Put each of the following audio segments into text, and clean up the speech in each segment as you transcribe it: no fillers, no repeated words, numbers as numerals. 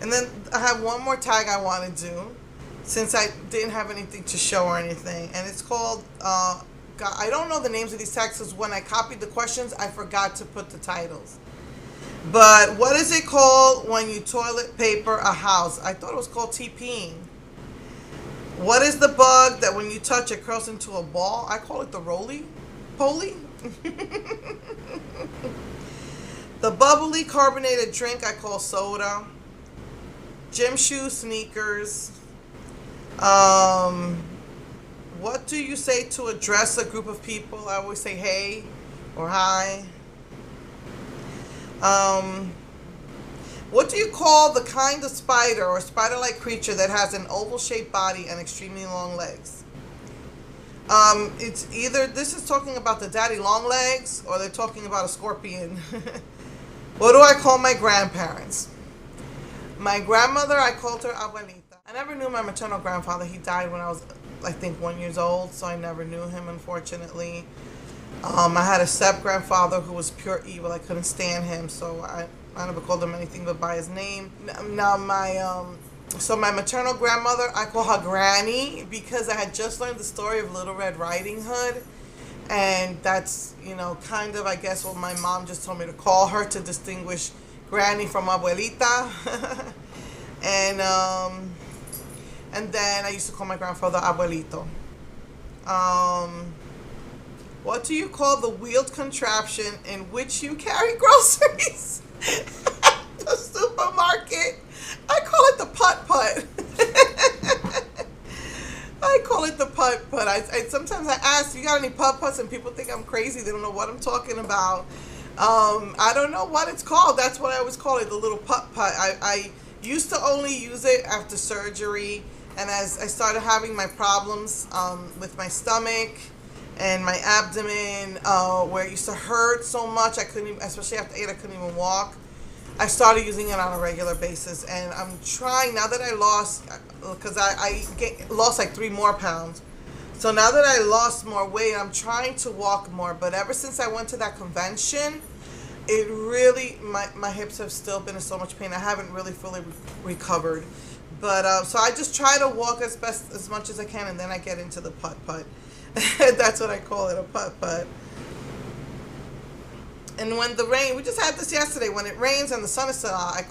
And then I have one more tag I want to do, since I didn't have anything to show or anything. And it's called, I don't know the names of these tags because when I copied the questions, I forgot to put the titles. But what is it called when you toilet paper a house? I thought it was called TPing. What is the bug that when you touch it curls into a ball? I call it the roly-poly. The bubbly carbonated drink I call soda. Gym shoes, sneakers. What do you say to address a group of people? I always say hey or hi. What do you call the kind of spider or spider-like creature that has an oval-shaped body and extremely long legs? It's either this is talking about the daddy long legs or they're talking about a scorpion. What do I call my grandparents? My grandmother, I called her abuelita. I never knew my maternal grandfather. He died when I was, I think, 1 year old, so I never knew him, unfortunately. I had a step-grandfather who was pure evil. I couldn't stand him, so I never called him anything but by his name. Now, so my maternal grandmother, I call her Granny because I had just learned the story of Little Red Riding Hood. And that's, kind of, I guess, what my mom just told me to call her to distinguish Granny from Abuelita. And then I used to call my grandfather Abuelito. What do you call the wheeled contraption in which you carry groceries? The supermarket. I call it the putt-putt. I call it the putt-putt. I sometimes I ask, you got any putt-putts? And people think I'm crazy. They don't know what I'm talking about. I don't know what it's called. That's what I always call it, the little putt-putt. I used to only use it after surgery. And as I started having my problems with my stomach and my abdomen, where it used to hurt so much, I couldn't even, especially after 8, I couldn't even walk. I started using it on a regular basis, and I'm trying, now that I lost, because I lost like 3 more pounds. So now that I lost more weight, I'm trying to walk more. But ever since I went to that convention, it really, my hips have still been in so much pain. I haven't really fully recovered. But so I just try to walk as much as I can, and then I get into the putt-putt. That's what I call it, a putt-putt. And when the rain, we just had this yesterday, when it rains and the sun is still out,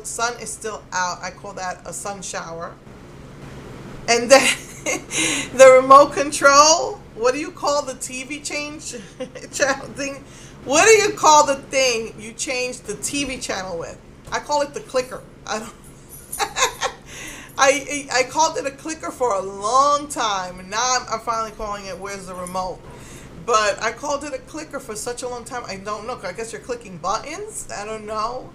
sun is still out, I call that a sun shower. And then the remote control, what do you call the TV change channel thing? What do you call the thing you change the TV channel with? I call it the clicker. I called it a clicker for a long time, and now I'm finally calling it where's the remote. But I called it a clicker for such a long time. I don't know. I guess you're clicking buttons. I don't know.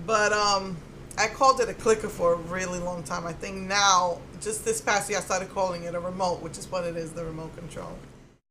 But I called it a clicker for a really long time. I think now, just this past year, I started calling it a remote, which is what it is, the remote control.